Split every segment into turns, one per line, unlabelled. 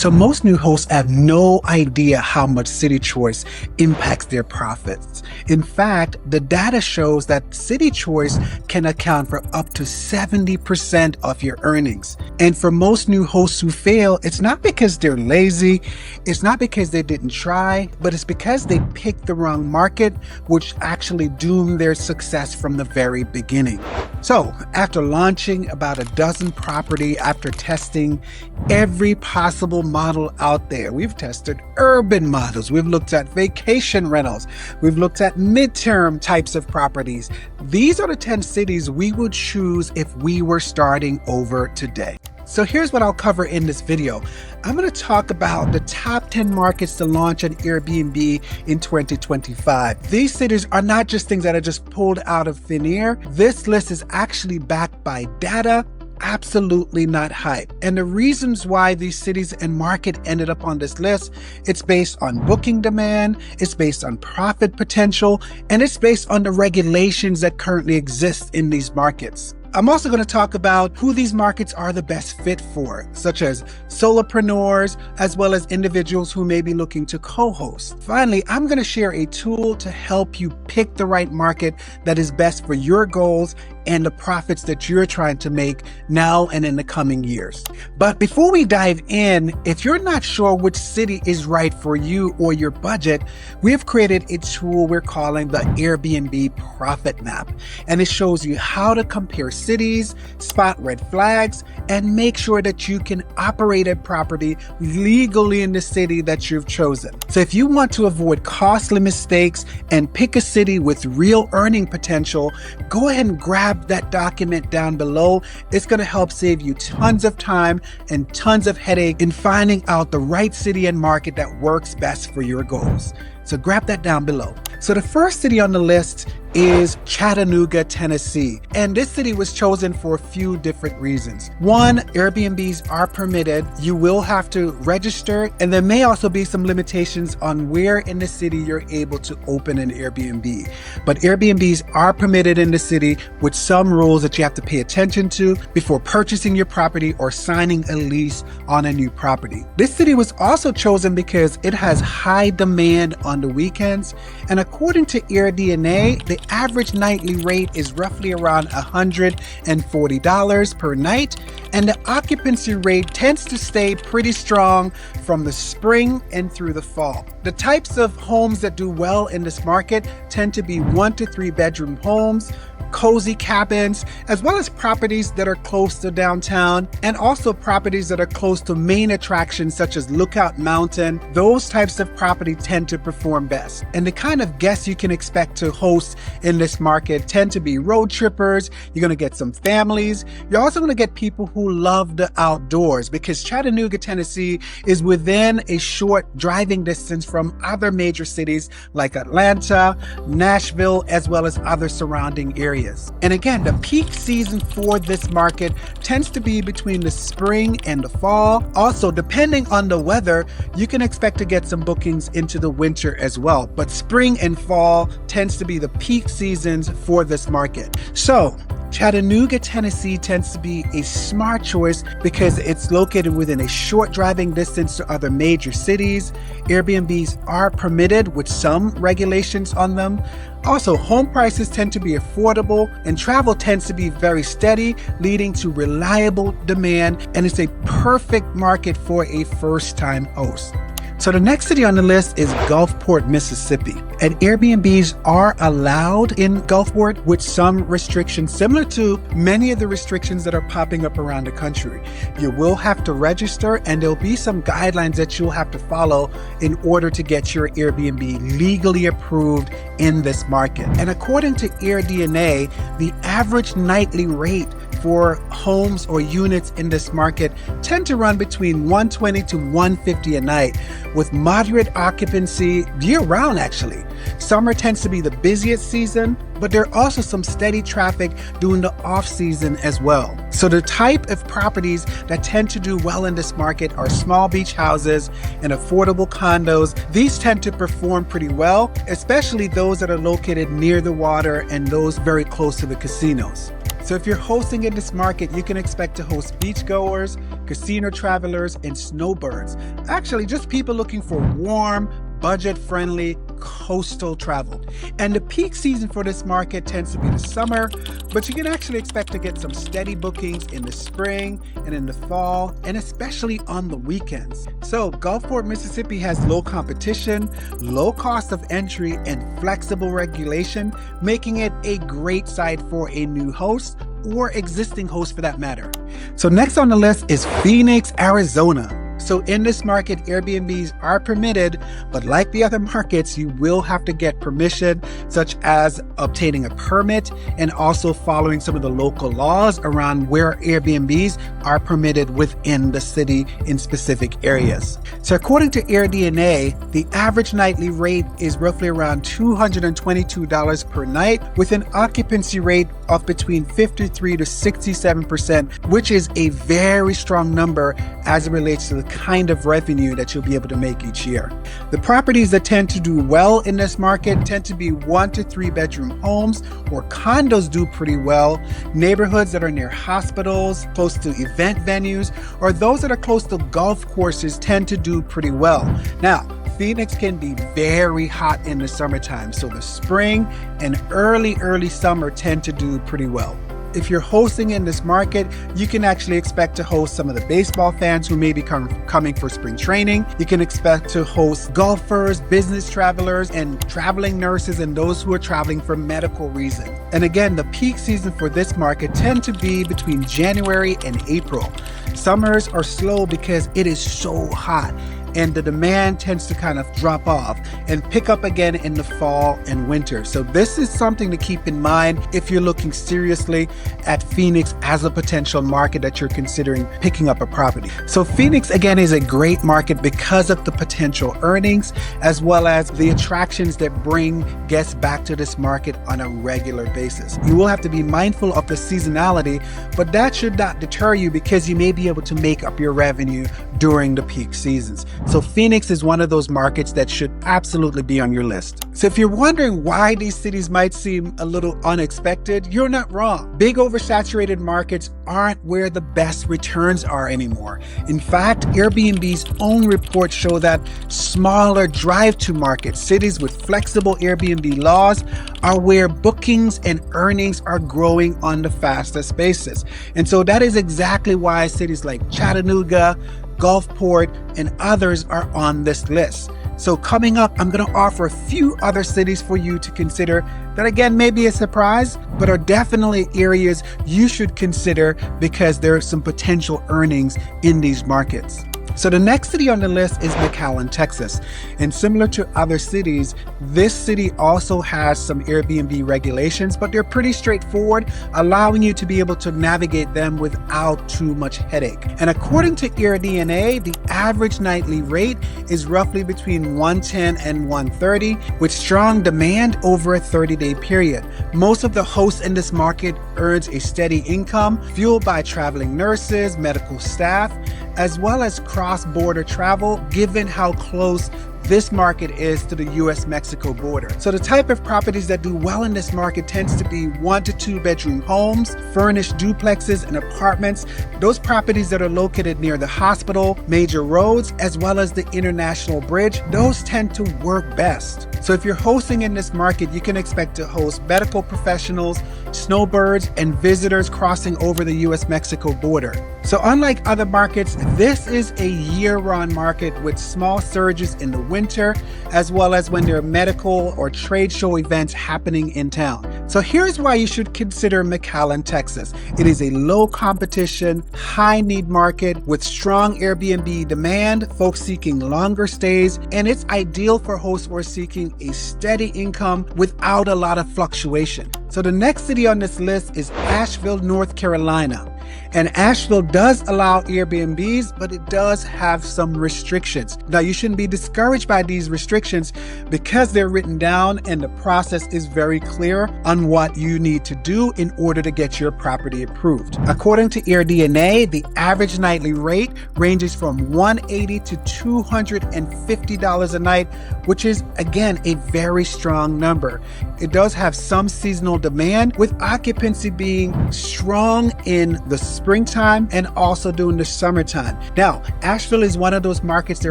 So most new hosts have no idea how much city choice impacts their profits. In fact, the data shows that city choice can account for up to 70% of your earnings. And for most new hosts who fail, it's not because they're lazy, it's not because they didn't try, but it's because they picked the wrong market, which actually doomed their success from the very beginning. So after launching about a dozen property, after testing every possible model out there, we've tested urban models, we've looked at vacation rentals, we've looked at midterm types of properties. These are the 10 cities we would choose if we were starting over today. So here's what I'll cover in this video. I'm going to talk about the top 10 markets to launch an Airbnb in 2025. These cities are not just things that are just pulled out of thin air. This list is actually backed by data, absolutely not hype. And the reasons why these cities and market ended up on this list, it's based on booking demand, it's based on profit potential, and it's based on the regulations that currently exist in these markets. I'm also going to talk about who these markets are the best fit for, such as solopreneurs, as well as individuals who may be looking to co-host. Finally, I'm going to share a tool to help you pick the right market that is best for your goals and the profits that you're trying to make now and in the coming years. But before we dive in, if you're not sure which city is right for you or your budget, we have created a tool we're calling the Airbnb Profit Map. And it shows you how to compare cities, spot red flags, and make sure that you can operate a property legally in the city that you've chosen. So if you want to avoid costly mistakes and pick a city with real earning potential, go ahead and grab that document down below. It's going to help save you tons of time and tons of headache in finding out the right city and market that works best for your goals. So grab that down below. So the first city on the list is Chattanooga, Tennessee. And this city was chosen for a few different reasons. One, Airbnbs are permitted. You will have to register, and there may also be some limitations on where in the city you're able to open an Airbnb. But Airbnbs are permitted in the city with some rules that you have to pay attention to before purchasing your property or signing a lease on a new property. This city was also chosen because it has high demand on the weekends, and according to AirDNA, the average nightly rate is roughly around $140 per night, and the occupancy rate tends to stay pretty strong from the spring and through the fall. The types of homes that do well in this market tend to be 1 to 3 bedroom homes, cozy cabins, as well as properties that are close to downtown, and also properties that are close to main attractions such as Lookout Mountain. Those types of property tend to perform best. And the kind of guests you can expect to host in this market tend to be road trippers. You're going to get some families. You're also going to get people who love the outdoors, because Chattanooga, Tennessee is within a short driving distance from other major cities like Atlanta, Nashville, as well as other surrounding areas. And again, the peak season for this market tends to be between the spring and the fall. Also, depending on the weather, you can expect to get some bookings into the winter as well. But spring and fall tends to be the peak seasons for this market. So Chattanooga, Tennessee tends to be a smart choice because it's located within a short driving distance to other major cities. Airbnbs are permitted with some regulations on them. Also, home prices tend to be affordable and travel tends to be very steady, leading to reliable demand, and it's a perfect market for a first-time host. So the next city on the list is Gulfport, Mississippi. And Airbnbs are allowed in Gulfport with some restrictions similar to many of the restrictions that are popping up around the country. You will have to register, and there'll be some guidelines that you'll have to follow in order to get your Airbnb legally approved in this market. And according to AirDNA, the average nightly rate for homes or units in this market tend to run between $120 to $150 a night, with moderate occupancy year-round actually. Summer tends to be the busiest season, but there are also some steady traffic during the off-season as well. So the type of properties that tend to do well in this market are small beach houses and affordable condos. These tend to perform pretty well, especially those that are located near the water and those very close to the casinos. So if you're hosting in this market, you can expect to host beachgoers, casino travelers, and snowbirds. Actually, just people looking for warm, budget-friendly coastal travel. And the peak season for this market tends to be the summer, but you can actually expect to get some steady bookings in the spring and in the fall, and especially on the weekends. So Gulfport, Mississippi has low competition, low cost of entry, and flexible regulation, making it a great site for a new host or existing host for that matter. So next on the list is Phoenix, Arizona. So in this market, Airbnbs are permitted, but like the other markets, you will have to get permission, such as obtaining a permit and also following some of the local laws around where Airbnbs are permitted within the city in specific areas. So according to AirDNA, the average nightly rate is roughly around $222 per night, with an occupancy rate of between 53 to 67%, which is a very strong number as it relates to the kind of revenue that you'll be able to make each year. The properties that tend to do well in this market tend to be 1 to 3 bedroom homes, or condos do pretty well. Neighborhoods that are near hospitals, close to event venues, or those that are close to golf courses tend to do pretty well. Now, Phoenix can be very hot in the summertime, so the spring and early summer tend to do pretty well. If you're hosting in this market, you can actually expect to host some of the baseball fans who may be coming for spring training. You can expect to host golfers, business travelers, and traveling nurses, and those who are traveling for medical reasons. And again, the peak season for this market tend to be between January and April. Summers are slow because it is so hot, and the demand tends to kind of drop off and pick up again in the fall and winter. So this is something to keep in mind if you're looking seriously at Phoenix as a potential market that you're considering picking up a property. So Phoenix, again, is a great market because of the potential earnings, as well as the attractions that bring guests back to this market on a regular basis. You will have to be mindful of the seasonality, but that should not deter you because you may be able to make up your revenue during the peak seasons. So Phoenix is one of those markets that should absolutely be on your list. So if you're wondering why these cities might seem a little unexpected, you're not wrong. Big oversaturated markets aren't where the best returns are anymore. In fact, Airbnb's own reports show that smaller drive-to markets, cities with flexible Airbnb laws, are where bookings and earnings are growing on the fastest basis. And so that is exactly why cities like Chattanooga, Gulfport, and others are on this list. So coming up, I'm going to offer a few other cities for you to consider that, again, may be a surprise, but are definitely areas you should consider because there are some potential earnings in these markets. So the next city on the list is McAllen, Texas. And similar to other cities, this city also has some Airbnb regulations, but they're pretty straightforward, allowing you to be able to navigate them without too much headache. And according to AirDNA, the average nightly rate is roughly between $110 and $130, with strong demand over a 30-day period. Most of the hosts in this market earns a steady income fueled by traveling nurses, medical staff, as well as cross-border travel, given how close this market is to the US-Mexico border. So the type of properties that do well in this market tends to be 1 to 2 bedroom homes, furnished duplexes and apartments, those properties that are located near the hospital, major roads, as well as the international bridge, those tend to work best. So if you're hosting in this market, you can expect to host medical professionals, snowbirds, and visitors crossing over the US-Mexico border. So unlike other markets, this is a year-round market with small surges in the winter, as well as when there are medical or trade show events happening in town. So here's why you should consider McAllen, Texas. It is a low competition, high need market with strong Airbnb demand, folks seeking longer stays, and it's ideal for hosts who are seeking a steady income without a lot of fluctuation. So the next city on this list is Asheville, North Carolina. And Asheville does allow Airbnbs, but it does have some restrictions. Now, you shouldn't be discouraged by these restrictions because they're written down and the process is very clear on what you need to do in order to get your property approved. According to AirDNA, the average nightly rate ranges from $180 to $250 a night, which is, again, a very strong number. It does have some seasonal demand, with occupancy being strong in the springtime and also during the summertime. Now, Asheville is one of those markets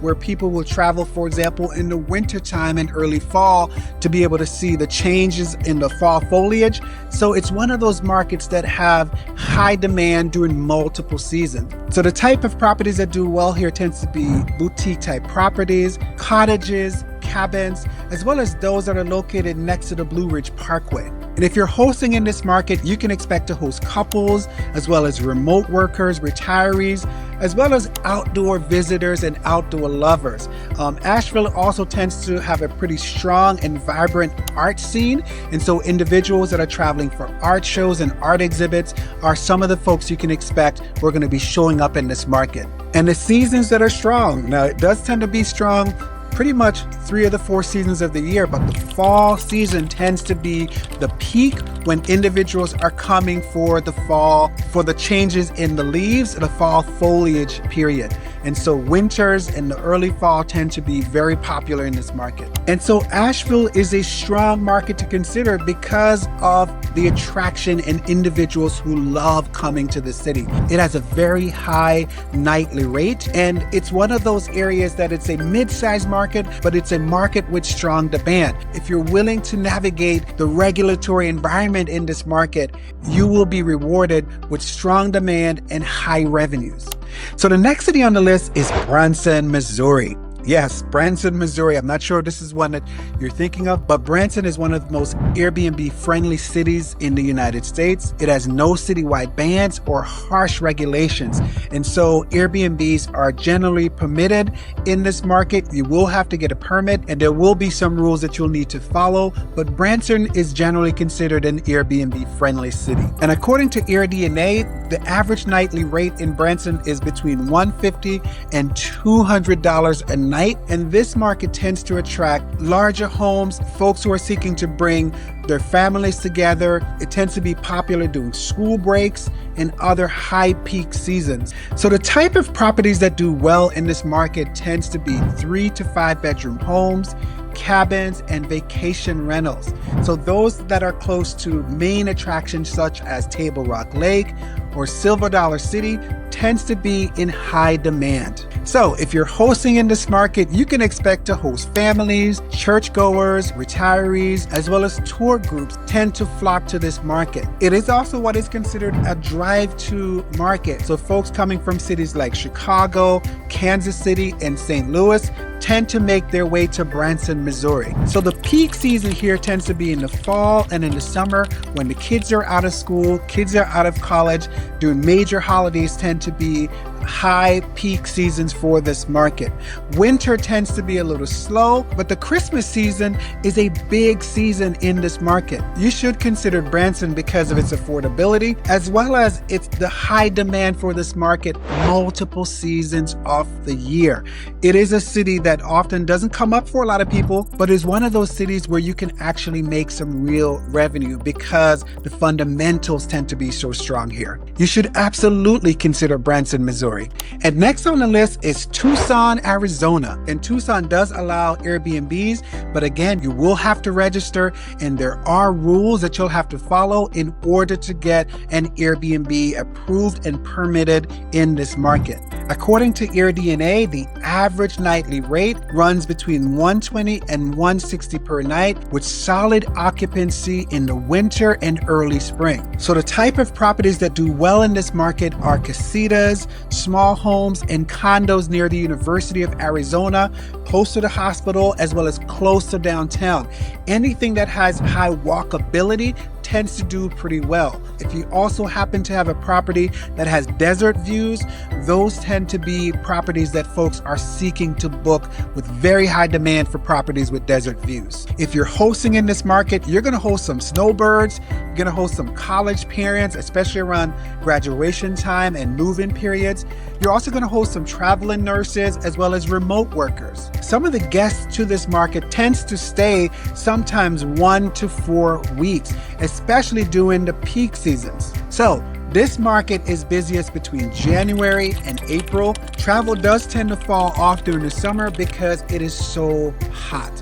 where people will travel, for example, in the wintertime and early fall to be able to see the changes in the fall foliage. So it's one of those markets that have high demand during multiple seasons. So the type of properties that do well here tends to be boutique type properties, cottages, cabins, as well as those that are located next to the Blue Ridge Parkway. And if you're hosting in this market, you can expect to host couples, as well as remote workers, retirees, as well as outdoor visitors and outdoor lovers. Asheville also tends to have a pretty strong and vibrant art scene. And so individuals that are traveling for art shows and art exhibits are some of the folks you can expect who are going to be showing up in this market. And the seasons that are strong. Now, it does tend to be strong pretty much 3 of the 4 seasons of the year, but the fall season tends to be the peak when individuals are coming for the fall, for the changes in the leaves, the fall foliage period. And so winters and the early fall tend to be very popular in this market. And so Asheville is a strong market to consider because of the attraction and individuals who love coming to the city. It has a very high nightly rate, and it's one of those areas that it's a mid-sized market, but it's a market with strong demand. If you're willing to navigate the regulatory environment in this market, you will be rewarded with strong demand and high revenues. So the next city on the list is Branson, Missouri. Yes, Branson, Missouri. I'm not sure if this is one that you're thinking of, but Branson is one of the most Airbnb-friendly cities in the United States. It has no citywide bans or harsh regulations. And so Airbnbs are generally permitted in this market. You will have to get a permit, and there will be some rules that you'll need to follow, but Branson is generally considered an Airbnb-friendly city. And according to AirDNA, the average nightly rate in Branson is between $150 and $200 a night. And this market tends to attract larger homes, folks who are seeking to bring their families together. It tends to be popular during school breaks and other high peak seasons. So the type of properties that do well in this market tends to be 3 to 5 bedroom homes, cabins, and vacation rentals. So those that are close to main attractions such as Table Rock Lake or Silver Dollar City tends to be in high demand. So if you're hosting in this market, you can expect to host families, churchgoers, retirees, as well as tour groups tend to flock to this market. It is also what is considered a drive-to market. So folks coming from cities like Chicago, Kansas City, and St. Louis tend to make their way to Branson, Missouri. So the peak season here tends to be in the fall and in the summer when the kids are out of school, kids are out of college. During major holidays tend to be high peak seasons for this market. Winter tends to be a little slow, but the Christmas season is a big season in this market. You should consider Branson because of its affordability, as well as it's the high demand for this market multiple seasons of the year. It is a city that often doesn't come up for a lot of people, but is one of those cities where you can actually make some real revenue because the fundamentals tend to be so strong here. You should absolutely consider Branson, Missouri. And next on the list is Tucson, Arizona. And Tucson does allow Airbnbs, but again, you will have to register, and there are rules that you'll have to follow in order to get an Airbnb approved and permitted in this market. According to AirDNA, the average nightly rate runs between $120 and $160 per night, with solid occupancy in the winter and early spring. So the type of properties that do well in this market are casitas, small homes, and condos near the University of Arizona, close to the hospital, as well as close to downtown. Anything that has high walkability tends to do pretty well. If you also happen to have a property that has desert views, those tend to be properties that folks are seeking to book with very high demand for properties with desert views. If you're hosting in this market, you're going to host some snowbirds, you're going to host some college parents, especially around graduation time and move-in periods. You're also going to host some traveling nurses as well as remote workers. Some of the guests to this market tends to stay sometimes 1 to 4 weeks, especially during the peak seasons. So this market is busiest between January and April. Travel does tend to fall off during the summer because it is so hot.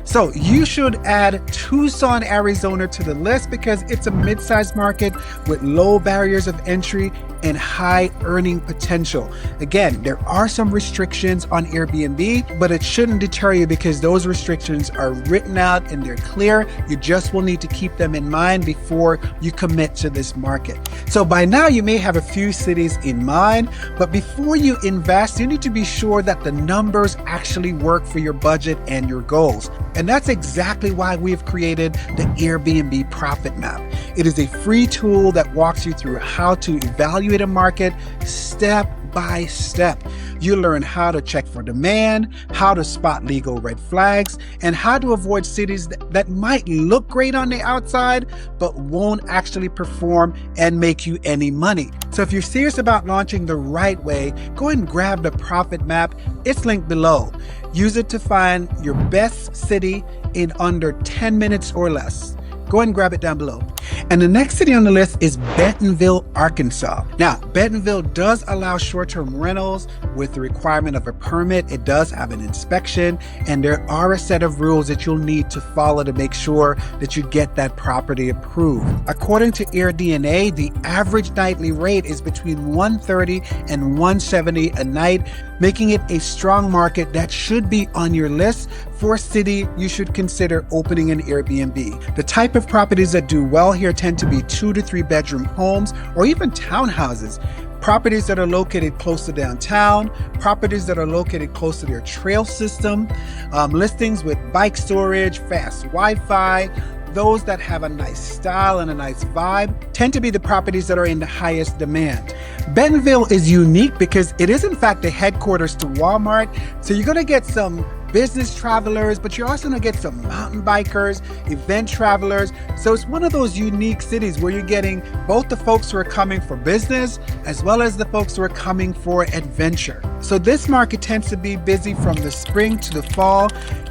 So you should add Tucson, Arizona to the list because it's a mid-sized market with low barriers of entry and high earning potential. Again, there are some restrictions on Airbnb, but it shouldn't deter you because those restrictions are written out and they're clear. You just will need to keep them in mind before you commit to this market. So by now you may have a few cities in mind, but before you invest, you need to be sure that the numbers actually work for your budget and your goals. And that's exactly why we've created the Airbnb Profit Map. It is a free tool that walks you through how to evaluate a market step by step. You learn how to check for demand, how to spot legal red flags, and how to avoid cities that might look great on the outside, but won't actually perform and make you any money. So if you're serious about launching the right way, go ahead and grab the Profit Map. It's linked below. Use it to find your best city in under 10 minutes or less. Go ahead and grab it down below. And the next city on the list is Bentonville, Arkansas. Now, Bentonville does allow short-term rentals with the requirement of a permit. It does have an inspection, and there are a set of rules that you'll need to follow to make sure that you get that property approved. According to AirDNA, the average nightly rate is between $130 and $170 a night, making it a strong market that should be on your list for a city you should consider opening an Airbnb. The type of properties that do well here tend to be 2 to 3 bedroom homes or even townhouses. Properties that are located close to downtown, properties that are located close to their trail system, listings with bike storage, fast Wi-Fi. Those that have a nice style and a nice vibe tend to be the properties that are in the highest demand. Bentonville is unique because it is in fact the headquarters to Walmart. So you're going to get some business travelers, but you're also going to get some mountain bikers, event travelers. So it's one of those unique cities where you're getting both the folks who are coming for business as well as the folks who are coming for adventure. So this market tends to be busy from the spring to the fall.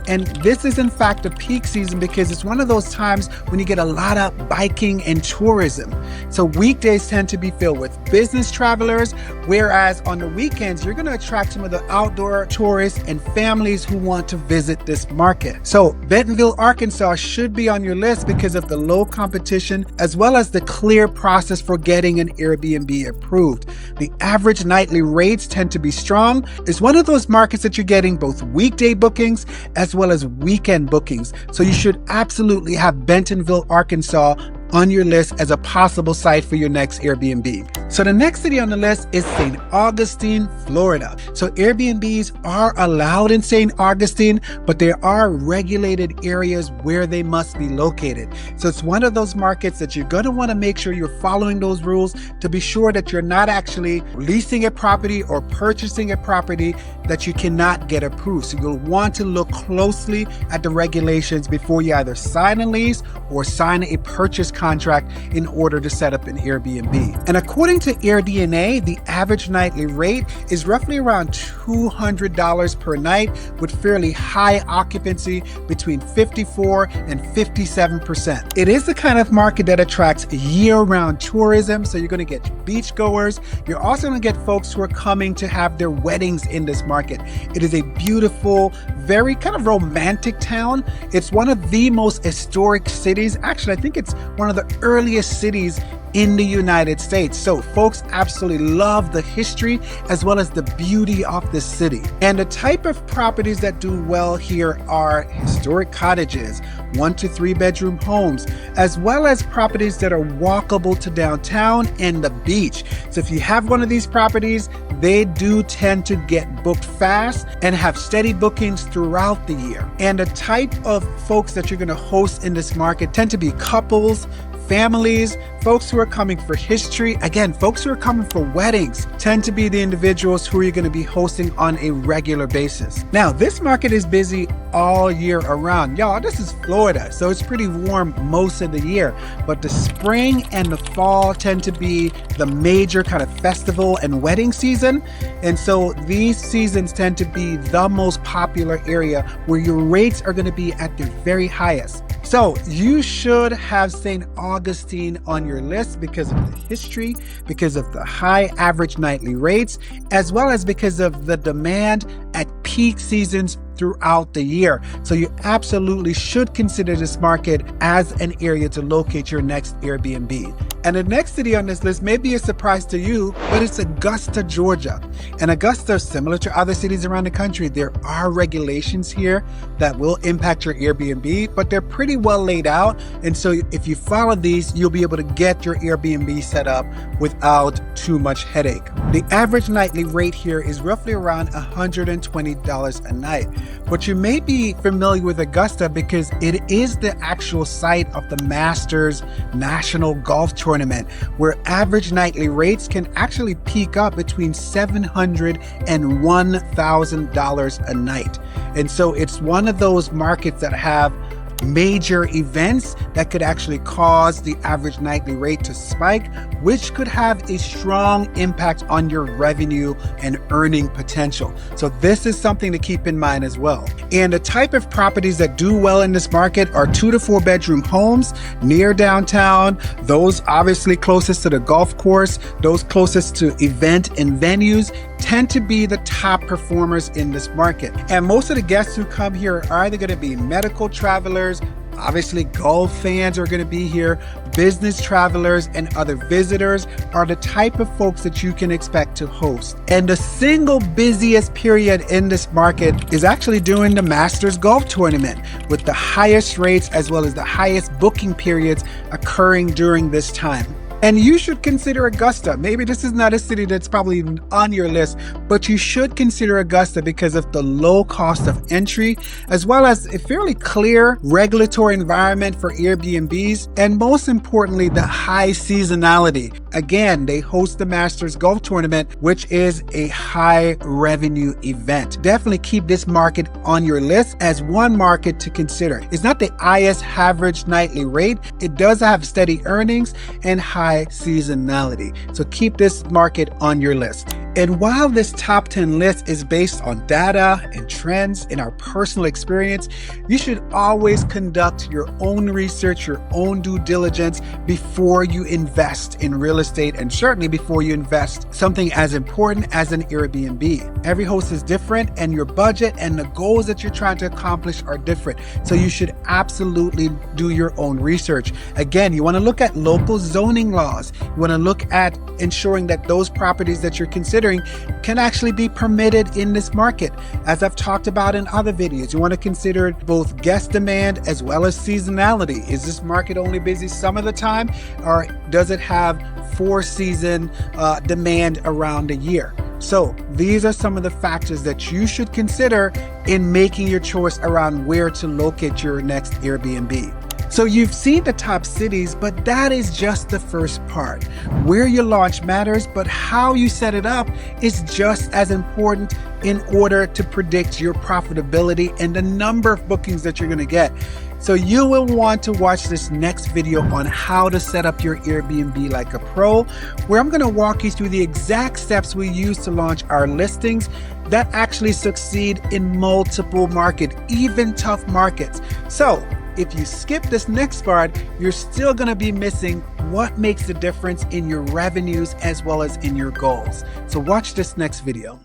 And this is in fact a peak season because it's one of those times when you get a lot of biking and tourism. So weekdays tend to be filled with business travelers, whereas on the weekends, you're going to attract some of the outdoor tourists and families who want to visit this market. So Bentonville, Arkansas should be on your list because of the low competition as well as the clear process for getting an Airbnb approved. The average nightly rates tend to be strong. It's one of those markets that you're getting both weekday bookings as well as weekend bookings. So you should absolutely have Bentonville, Arkansas on your list as a possible site for your next Airbnb. So the next city on the list is St. Augustine, Florida. So Airbnbs are allowed in St. Augustine, but there are regulated areas where they must be located. So it's one of those markets that you're going to want to make sure you're following those rules to be sure that you're not actually leasing a property or purchasing a property that you cannot get approved. So you'll want to look closely at the regulations before you either sign a lease or sign a purchase contract in order to set up an Airbnb. And according to AirDNA, the average nightly rate is roughly around $200 per night with fairly high occupancy between 54 and 57%. It is the kind of market that attracts year-round tourism, so you're going to get beachgoers. You're also going to get folks who are coming to have their weddings in this market. It is a beautiful, very kind of romantic town. It's one of the most historic cities. Actually, I think it's one of the earliest cities in the United States. So folks absolutely love the history as well as the beauty of the city. And the type of properties that do well here are historic cottages, 1 to 3 bedroom homes, as well as properties that are walkable to downtown and the beach. So if you have one of these properties, they do tend to get booked fast and have steady bookings throughout the year. And the type of folks that you're going to host in this market tend to be couples, families, folks who are coming for history. Again, folks who are coming for weddings tend to be the individuals who you're going to be hosting on a regular basis. Now, this market is busy all year around. Y'all, this is Florida, so it's pretty warm most of the year. But the spring and the fall tend to be the major kind of festival and wedding season. And so these seasons tend to be the most popular area where your rates are going to be at their very highest. So you should have St. Augustine on your list because of the history, because of the high average nightly rates, as well as because of the demand at peak seasons throughout the year. So you absolutely should consider this market as an area to locate your next Airbnb. And the next city on this list may be a surprise to you, but it's Augusta, Georgia. And Augusta, similar to other cities around the country, there are regulations here that will impact your Airbnb, but they're pretty well laid out. And so if you follow these, you'll be able to get your Airbnb set up without too much headache. The average nightly rate here is roughly around $120 a night. But you may be familiar with Augusta because it is the actual site of the Masters National Golf Tournament, where average nightly rates can actually peak up between $700 and $1,000 a night. And so it's one of those markets that have major events that could actually cause the average nightly rate to spike, which could have a strong impact on your revenue and earning potential. So this is something to keep in mind as well. And the type of properties that do well in this market are 2 to 4 bedroom homes near downtown, those obviously closest to the golf course, those closest to event and venues tend to be the top performers in this market. And most of the guests who come here are either going to be medical travelers, obviously golf fans are going to be here, business travelers and other visitors are the type of folks that you can expect to host. And the single busiest period in this market is actually during the Masters Golf Tournament, with the highest rates as well as the highest booking periods occurring during this time. And you should consider Augusta. Maybe this is not a city that's probably on your list, but you should consider Augusta because of the low cost of entry, as well as a fairly clear regulatory environment for Airbnbs, and most importantly, the high seasonality. Again, they host the Masters Golf Tournament, which is a high revenue event. Definitely keep this market on your list as one market to consider. It's not the highest average nightly rate. It does have steady earnings and high seasonality. So keep this market on your list. And while this top 10 list is based on data and trends in our personal experience, you should always conduct your own research, your own due diligence before you invest in real estate, and certainly before you invest something as important as an Airbnb. Every host is different, and your budget and the goals that you're trying to accomplish are different. So you should absolutely do your own research. Again, you want to look at local zoning laws. You want to look at ensuring that those properties that you're considering can actually be permitted in this market. As I've talked about in other videos, you want to consider both guest demand as well as seasonality. Is this market only busy some of the time, or does it have 4-season demand around the year? So these are some of the factors that you should consider in making your choice around where to locate your next Airbnb. So you've seen the top cities, but that is just the first part. Where you launch matters, but how you set it up is just as important in order to predict your profitability and the number of bookings that you're going to get. So you will want to watch this next video on how to set up your Airbnb like a pro, where I'm going to walk you through the exact steps we use to launch our listings that actually succeed in multiple markets, even tough markets. So if you skip this next part, you're still going to be missing what makes the difference in your revenues as well as in your goals. So watch this next video.